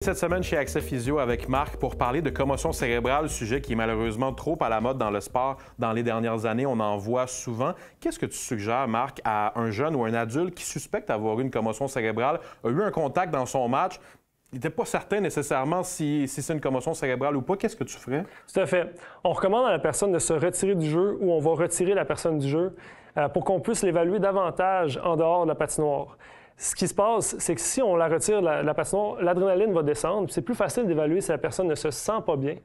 Cette semaine chez Accès Physio avec Marc pour parler de commotion cérébrale, sujet qui est malheureusement trop à la mode dans le sport dans les dernières années. On en voit souvent. Qu'est-ce que tu suggères, Marc, à un jeune ou un adulte qui suspecte avoir eu une commotion cérébrale, a eu un contact dans son match, il n'était pas certain nécessairement si c'est une commotion cérébrale ou pas? Qu'est-ce que tu ferais? Tout à fait. On recommande à la personne de se retirer du jeu ou on va retirer la personne du jeu pour qu'on puisse l'évaluer davantage en dehors de la patinoire. Ce qui se passe, c'est que si on la retire de la patinoire, l'adrénaline va descendre. C'est plus facile d'évaluer si la personne ne se sent pas bien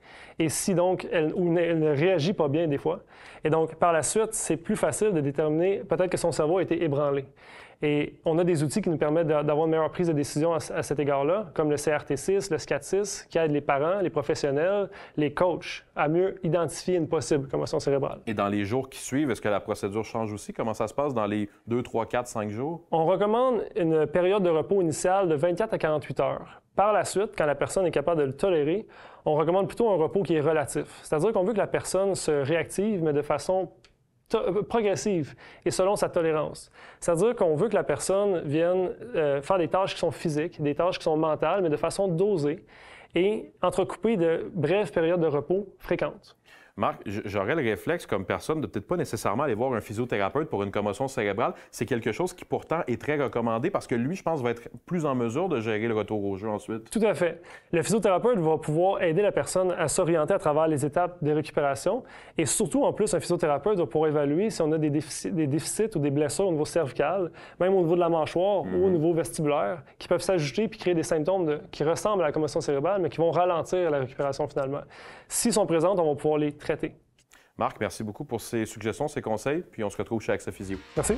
et si donc elle ne réagit pas bien des fois. Et donc, par la suite, c'est plus facile de déterminer peut-être que son cerveau a été ébranlé. Et on a des outils qui nous permettent d'avoir une meilleure prise de décision à cet égard-là, comme le CRT6, le SCAT6, qui aident les parents, les professionnels, les coachs à mieux identifier une possible commotion cérébrale. Et dans les jours qui suivent, est-ce que la procédure change aussi? Comment ça se passe dans les 2, 3, 4, 5 jours? On recommande une période de repos initiale de 24 à 48 heures. Par la suite, quand la personne est capable de le tolérer, on recommande plutôt un repos qui est relatif. C'est-à-dire qu'on veut que la personne se réactive, mais de façon progressive et selon sa tolérance. C'est-à-dire qu'on veut que la personne vienne faire des tâches qui sont physiques, des tâches qui sont mentales, mais de façon dosée et entrecoupée de brèves périodes de repos fréquentes. Marc, j'aurais le réflexe comme personne de peut-être pas nécessairement aller voir un physiothérapeute pour une commotion cérébrale. C'est quelque chose qui pourtant est très recommandé parce que lui, je pense, va être plus en mesure de gérer le retour au jeu ensuite. Tout à fait. Le physiothérapeute va pouvoir aider la personne à s'orienter à travers les étapes de récupération et surtout, en plus, un physiothérapeute va pouvoir évaluer si on a des déficits ou des blessures au niveau cervical, même au niveau de la mâchoire ou au niveau vestibulaire, qui peuvent s'ajouter puis créer des symptômes qui ressemblent à la commotion cérébrale, mais qui vont ralentir la récupération finalement. S'ils sont présents, on va pouvoir les traiter. Marc, merci beaucoup pour ces suggestions, ces conseils, puis on se retrouve chez Accès Physio. Merci.